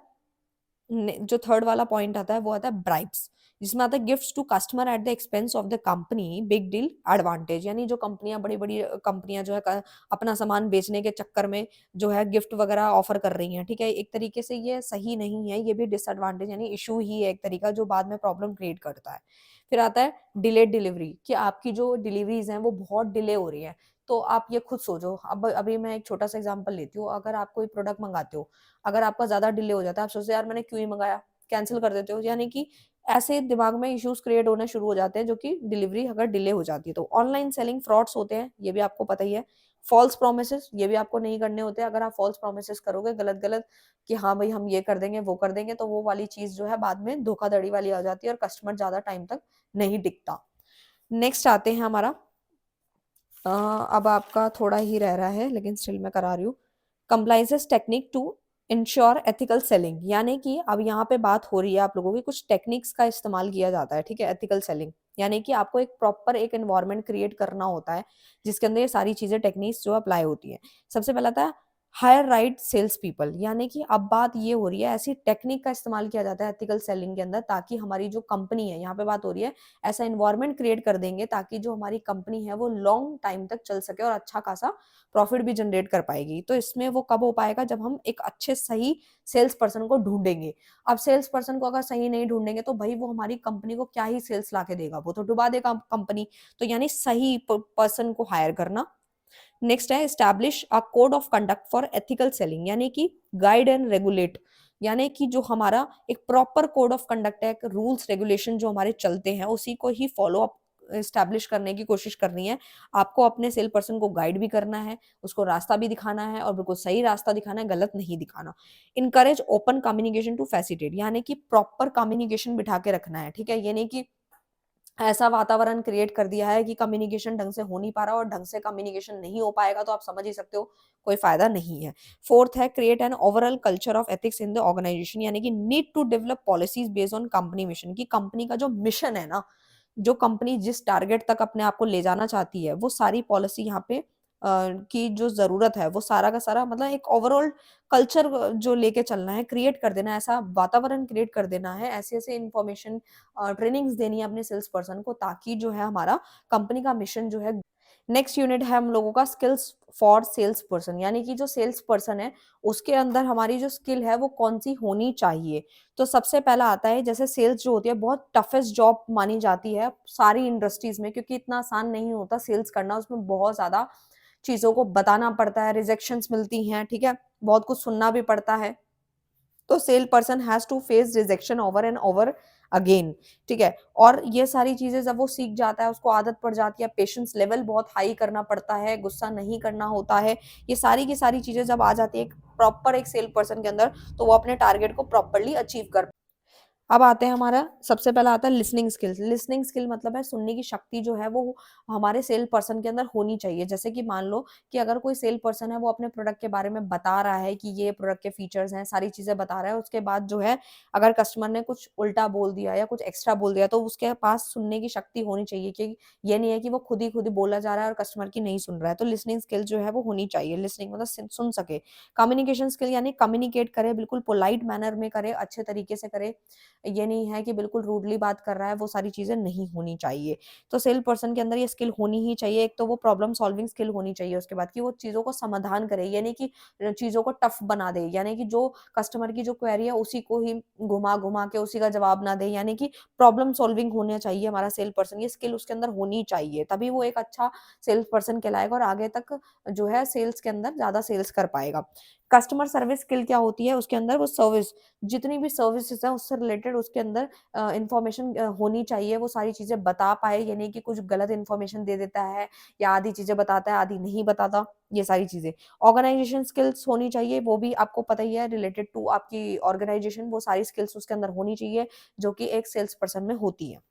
जो थर्ड वाला पॉइंट आता है वो आता है ब्राइब्स, जिसमें आता है gifts to customer at the expense of the company, big deal advantage, यानी जो कंपनियां बड़ी बड़ी कंपनियां जो है अपना सामान बेचने के चक्कर में जो है गिफ्ट वगैरह ऑफर कर रही हैं, ठीक है, एक तरीके से ये सही नहीं है, ये भी डिसएडवांटेज यानी इशू ही है एक तरीका जो बाद में प्रॉब्लम क्रिएट करता है। फिर आता है डिलेड डिलीवरी, कि आपकी जो डिलीवरीज हैं वो बहुत डिले हो रही है। तो आप ये खुद सोचो, अब अभी मैं एक छोटा सा एग्जांपल लेती हूँ, अगर आप कोई प्रोडक्ट मंगाते हो, अगर आपका ज्यादा डिले हो जाता है, आप सोचते यार मैंने क्यों ही मंगाया, कैंसिल कर देते हो, यानी कि ऐसे दिमाग में इश्यूज क्रिएट होने शुरू हो जाते हैं जो कि डिलीवरी अगर डिले हो जाती है। तो ऑनलाइन सेलिंग फ्रॉड्स होते हैं, ये भी आपको पता ही है। फॉल्स प्रोमिसेस, ये भी आपको नहीं करने होते। अगर आप फॉल्स प्रोमिसेस करोगे गलत गलत कि हाँ भाई हम ये कर देंगे वो कर देंगे, तो वो वाली चीज जो है बाद में धोखाधड़ी वाली आ जाती है और कस्टमर ज्यादा टाइम तक नहीं टिकता। नेक्स्ट आते हैं हमारा अब आपका थोड़ा ही रह रहा है लेकिन स्टिल मैं करा रही हूँ, compliances technique to ensure ethical selling, यानी कि अब यहाँ पे बात हो रही है आप लोगों की कुछ टेक्निक्स का इस्तेमाल किया जाता है, ठीक है, एथिकल सेलिंग, यानी कि आपको एक प्रॉपर एक एनवायरनमेंट क्रिएट करना होता है जिसके अंदर ये सारी चीजें टेक्निक्स जो अप्लाई होती है। सबसे पहला था हायर राइट सेल्स पीपल, यानी कि अब बात ये हो रही है, ऐसी टेक्निक का इस्तेमाल किया जाता है एथिकल सेलिंग के अंदर, ताकि हमारी जो कंपनी है, यहाँ पे बात हो रही है, ऐसा इन्वायरमेंट क्रिएट कर देंगे ताकि जो हमारी कंपनी है वो लॉन्ग टाइम तक चल सके और अच्छा खासा प्रॉफिट भी जनरेट कर पाएगी। तो इसमें वो कब हो पाएगा, जब हम एक अच्छे सही सेल्स पर्सन को ढूंढेंगे। अब सेल्स पर्सन को अगर सही नहीं ढूंढेंगे तो भाई वो हमारी कंपनी को क्या ही सेल्स ला के देगा, वो तो डुबा देगा कंपनी। तो यानी सही पर्सन को हायर करना। नेक्स्ट है establish a code of conduct for ethical selling, यानी कि गाइड एंड रेगुलेट, यानी कि जो हमारा एक प्रॉपर कोड ऑफ कंडक्ट है, एक रूल्स रेगुलेशन जो हमारे चलते हैं उसी को ही फॉलो अप एस्टैब्लिश करने की कोशिश करनी है। आपको अपने सेल पर्सन को गाइड भी करना है, उसको रास्ता भी दिखाना है और बिल्कुल सही रास्ता दिखाना है, गलत नहीं दिखाना। Encourage open communication to facilitate, यानी कि प्रॉपर कम्युनिकेशन बिठा के रखना है, ठीक है। ये नहीं कि ऐसा वातावरण क्रिएट कर दिया है कि कम्युनिकेशन ढंग से हो नहीं पा रहा, और ढंग से कम्युनिकेशन नहीं हो पाएगा तो आप समझ ही सकते हो कोई फायदा नहीं है। फोर्थ है create an overall culture of ethics in the organisation, यानी कि need to develop policies based on company mission, की कंपनी का जो मिशन है ना, जो कंपनी जिस टारगेट तक अपने आप को ले जाना चाहती है, वो सारी पॉलिसी यहाँ पे की जो जरूरत है वो सारा का सारा मतलब एक ओवरऑल कल्चर जो लेके चलना है, क्रिएट कर देना है, ऐसा वातावरण क्रिएट कर देना है, ऐसे ऐसे इंफॉर्मेशन ट्रेनिंग्स देनी है अपने सेल्स पर्सन को, ताकि जो है हमारा कंपनी का मिशन जो है। नेक्स्ट यूनिट है हम लोगों का स्किल्स फॉर सेल्स पर्सन, यानी कि जो सेल्स पर्सन है उसके अंदर हमारी जो स्किल है वो कौन सी होनी चाहिए। तो सबसे पहला आता है, जैसे सेल्स जो होती है बहुत टफेस्ट जॉब मानी जाती है सारी इंडस्ट्रीज में, क्योंकि इतना आसान नहीं होता सेल्स करना, उसमें बहुत ज्यादा चीजों को बताना पड़ता है, रिजेक्शंस मिलती हैं, ठीक है, बहुत कुछ सुनना भी पड़ता है। तो sale person has to face rejection over and over again, ठीक है। और ये सारी चीजें जब वो सीख जाता है, उसको आदत पड़ जाती है, पेशेंस लेवल बहुत हाई करना पड़ता है, गुस्सा नहीं करना होता है, ये सारी की सारी चीजें जब आ जाती है प्रॉपर एक सेल पर्सन के अंदर, तो वो अपने टारगेट को प्रॉपरली अचीव कर। अब आते हैं, हमारा सबसे पहला आता है लिसनिंग स्किल्स। लिसनिंग स्किल मतलब है सुनने की शक्ति जो है वो हमारे सेल पर्सन के अंदर होनी चाहिए। जैसे कि मान लो कि अगर कोई सेल पर्सन है वो अपने प्रोडक्ट के बारे में बता रहा है कि ये प्रोडक्ट के फीचर्स हैं, सारी चीजें बता रहा है, उसके बाद जो है अगर कस्टमर ने कुछ उल्टा बोल दिया या कुछ एक्स्ट्रा बोल दिया, तो उसके पास सुनने की शक्ति होनी चाहिए, कि ये नहीं है कि वो खुद ही बोला जा रहा है और कस्टमर की नहीं सुन रहा है। तो लिसनिंग स्किल जो है वो होनी चाहिए। लिसनिंग मतलब सुन सके। कम्युनिकेशन स्किल यानी कम्युनिकेट करे, बिल्कुल पोलाइट मैनर में करे, अच्छे तरीके से करे, ये नहीं है कि बिल्कुल रूडली बात कर रहा है, वो सारी चीजें नहीं होनी चाहिए। तो सेल पर्सन के अंदर ये स्किल होनी ही चाहिए। एक तो वो प्रॉब्लम सॉल्विंग स्किल होनी चाहिए, उसके बाद कि वो चीजों को समाधान करे, यानी कि चीजों को टफ बना दे, यानी कि जो कस्टमर की जो क्वेरी है उसी को ही घुमा घुमा के उसी का जवाब ना दे, यानी कि प्रॉब्लम सॉल्विंग होना चाहिए हमारा सेल पर्सन, ये स्किल उसके अंदर होनी चाहिए, तभी वो एक अच्छा सेल्स पर्सन कहलाएगा और आगे तक जो है सेल्स के अंदर ज्यादा सेल्स कर पाएगा। कस्टमर सर्विस स्किल क्या होती है, उसके अंदर वो सर्विस, जितनी भी सर्विसेज है उससे रिलेटेड उसके अंदर इंफॉर्मेशन होनी चाहिए, वो सारी चीजें बता पाए, ये नहीं कि कुछ गलत इंफॉर्मेशन दे देता है या आधी चीजें बताता है आधी नहीं बताता, ये सारी चीजें। ऑर्गेनाइजेशन स्किल्स होनी चाहिए, वो भी आपको पता ही है रिलेटेड टू आपकी ऑर्गेनाइजेशन, वो सारी स्किल्स उसके अंदर होनी चाहिए जो कि एक सेल्स पर्सन में होती है।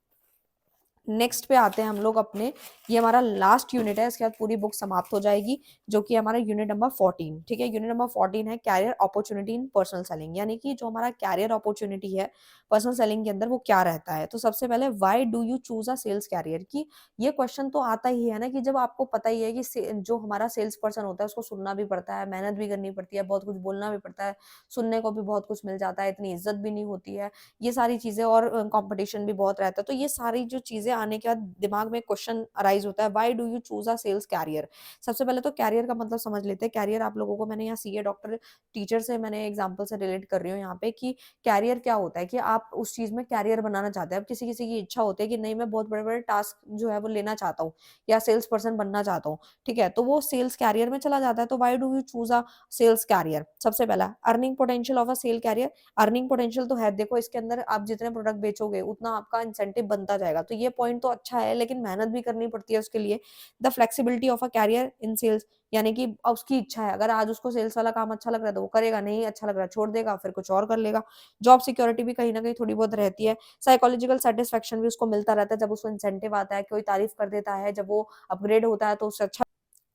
नेक्स्ट पे आते हैं हम लोग अपने, ये हमारा लास्ट यूनिट है, इसके बाद पूरी बुक समाप्त हो जाएगी, जो कि हमारा यूनिट नंबर 14, ठीक है। यूनिट नंबर 14 है career opportunity in personal selling, यानी कि जो हमारा कैरियर अपॉर्चुनिटी है पर्सनल सेलिंग के अंदर वो क्या रहता है। तो सबसे पहले why do you choose a sales career, की ये क्वेश्चन तो आता ही है ना, कि जब आपको पता ही है कि जो हमारा सेल्स पर्सन होता है उसको सुनना भी पड़ता है, मेहनत भी करनी पड़ती है, बहुत कुछ बोलना भी पड़ता है, सुनने को भी बहुत कुछ मिल जाता है, इतनी इज्जत भी नहीं होती है, ये सारी चीजें, और कंपटीशन भी बहुत रहता है। तो ये सारी जो चीजें आने के बाद दिमाग में क्वेश्चन अराइज होता है, why do you choose a sales career. सबसे पहले तो कैरियर का मतलब समझ लेते हैं। कैरियर आप लोगों को मैंने यहाँ सीए डॉक्टर टीचर से मैंने एग्जाम्पल से रिलेट कर रही हूँ यहाँ पे, कि कैरियर क्या होता है, कि आप उस चीज में कैरियर बनाना चाहते हैं। अब किसी किसी की इच्छा होती है कि नहीं मैं बहुत बड़े बड़े टास्क जो है वो लेना चाहता हूँ या सेल्स पर्सन बनना चाहता हूँ, ठीक है, तो वो सेल्स कैरियर में चला जाता है। तो why do you choose a sales career, सबसे पहला earning potential of a sale career. Earning potential तो है, देखो इसके अंदर आप जितने प्रोडक्ट बेचोगे उतना आपका इंसेंटिव बनता जाएगा, तो ये पॉइंट तो अच्छा है, लेकिन मेहनत भी करनी पड़ती है उसके लिए। The flexibility of a career in sales, यानी कि उसकी इच्छा है, अगर आज उसको सेल्स वाला काम अच्छा लग रहा है तो वो करेगा, नहीं अच्छा लग रहा है छोड़ देगा, फिर कुछ और कर लेगा। जॉब सिक्योरिटी भी कहीं ना कहीं थोड़ी बहुत रहती है। साइकोलॉजिकल सेटिस्फेक्शन भी उसको मिलता रहता है, जब उसको इंसेंटिव आता है, कोई तारीफ कर देता है, जब वो अपग्रेड होता है तो उससे अच्छा।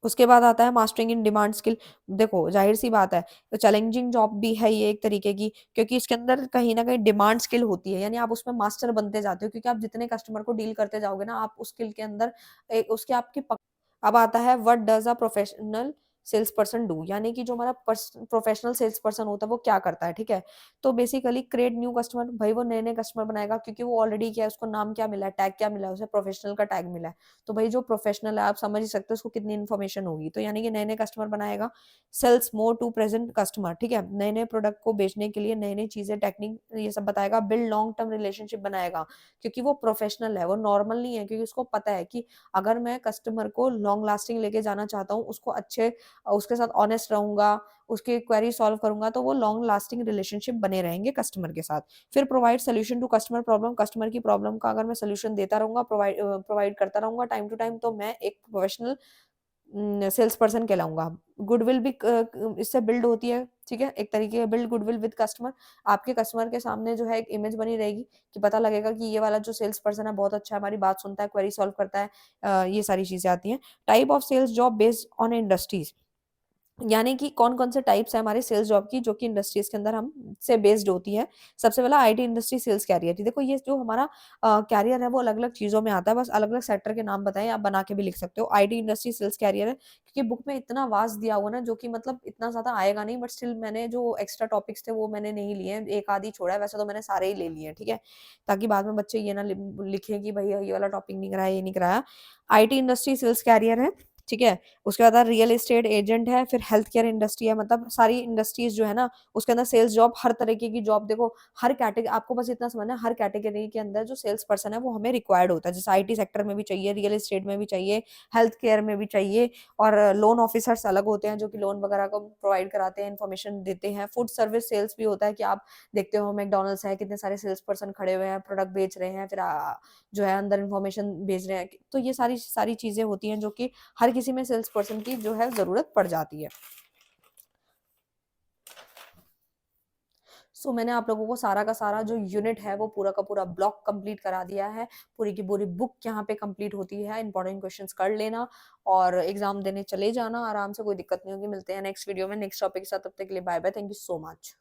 उसके बाद आता है मास्टरिंग इन डिमांड स्किल। देखो जाहिर सी बात है, तो चैलेंजिंग जॉब भी है ये एक तरीके की, क्योंकि इसके अंदर कहीं ना कहीं डिमांड स्किल होती है, यानी आप उसमें मास्टर बनते जाते हो, क्योंकि आप जितने कस्टमर को डील करते जाओगे ना, आप उस स्किल के अंदर एक उसके आपकी अब आता है what does a professional sales person do, यानी कि जो हमारा प्रोफेशनल सेल्स पर्सन होता है वो क्या करता है, ठीक है। तो बेसिकली क्रिएट न्यू कस्टमर, भाई वो नए नए कस्टमर बनाएगा, क्योंकि वो ऑलरेडी क्या है, उसको नाम क्या मिला है, टैग क्या मिला है, उसे प्रोफेशनल का टैग मिला है। तो भाई जो प्रोफेशनल है आप समझ ही सकते हो उसको कितनी इन्फॉर्मेशन होगी, तो यानी कि नए नए कस्टमर बनाएगा। Sales more to present customer, ठीक है, नए नए प्रोडक्ट को बेचने के लिए नई नई चीजें, टेक्निक, ये सब बताएगा। बिल्ड लॉन्ग टर्म रिलेशनशिप बनाएगा, क्योंकि वो प्रोफेशनल है, वो नॉर्मल नहीं है, क्योंकि उसको पता है कि अगर मैं कस्टमर को लॉन्ग लास्टिंग लेके जाना चाहता हूँ, उसको अच्छे, उसके साथ ऑनेस्ट रहूंगा, उसकी क्वेरी सॉल्व करूंगा, तो वो लॉन्ग लास्टिंग रिलेशनशिप बने रहेंगे कस्टमर के साथ। फिर provide solution to customer problem, customer की प्रॉब्लम का अगर मैं सोल्यूशन देता रहूंगा, प्रोवाइड करता रहूंगा टाइम टू टाइम, तो मैं एक प्रोफेशनल सेल्स पर्सन कहलाऊंगा। गुडविल भी इससे बिल्ड होती है, ठीक है, एक तरीके का बिल्ड गुडविल विद कस्टमर। आपके कस्टमर के सामने जो है एक इमेज बनी रहेगी कि पता लगेगा कि ये वाला जो सेल्स पर्सन है बहुत अच्छा है, हमारी बात सुनता है, क्वेरी सॉल्व करता है। ये सारी चीजें आती हैं। Type of sales job based on industries, यानी कि कौन-कौन से टाइप्स हैं हमारे सेल्स जॉब की जो कि इंडस्ट्रीज के अंदर हम से बेस्ड होती है। सबसे पहला आईटी इंडस्ट्री सेल्स कैरियर। देखो ये जो हमारा कैरियर है वो अलग-अलग चीज़ों में आता है, बस अलग-अलग सेक्टर के नाम बताएँ, आप बना के भी लिख सकते हो। आईटी इंडस्ट्री सेल्स कैरियर है, क्योंकि बुक में इतना वास्ट दिया हुआ है ना, जो कि मतलब इतना ज़्यादा आएगा नहीं, बट स्टिल मैंने जो एक्स्ट्रा टॉपिक्स थे वो मैंने नहीं लिए हैं, एक आध ही छोड़ा है, वैसे तो मैंने सारे ही ले लिए हैं, ठीक है? ताकि बाद में बच्चे ये ना लिखें कि भई ये वाला टॉपिक नहीं कराया, ये नहीं कराया। आईटी इंडस्ट्री सेल्स कैरियर है, ठीक है? उसके बाद रियल एस्टेट एजेंट है, फिर हेल्थ केयर इंडस्ट्री है, मतलब सारी इंडस्ट्रीज जो है ना उसके अंदर सेल्स जॉब, हर तरीके की जॉब। देखो हर कैटेगरी, आपको बस इतना समझना है, हर कैटेगरी के अंदर जो सेल्स पर्सन है वो हमें रिक्वायर्ड होता है। जैसे आईटी सेक्टर में भी चाहिए, रियल एस्टेट में भी चाहिए, हेल्थ केयर में भी चाहिए, और लोन ऑफिसर्स अलग होते हैं जो कि लोन वगैरह को प्रोवाइड कराते हैं, इन्फॉर्मेशन देते हैं। फूड सर्विस सेल्स भी होता है कि आप देखते हो मैकडॉनल्ड्स है, कितने सारे सेल्स पर्सन खड़े हुए हैं, प्रोडक्ट बेच रहे हैं, फिर जो है अंदर इन्फॉर्मेशन भेज रहे हैं। तो ये सारी सारी चीजें होती हैं जो कि हर किसी में सेल्स पर्सन की जो है ज़रूरत पड़ जाती है। सो मैंने आप लोगों को सारा का सारा जो यूनिट है वो पूरा का पूरा ब्लॉक कंप्लीट करा दिया है। पूरी की पूरी बुक यहाँ पे कंप्लीट होती है। इंपॉर्टेंट क्वेश्चंस कर लेना और एग्जाम देने चले जाना आराम से, कोई दिक्कत नहीं होगी। मिलते हैं नेक्स्ट वीडियो में नेक्स्ट टॉपिक के साथ, तब तक के लिए bye bye, thank you so much.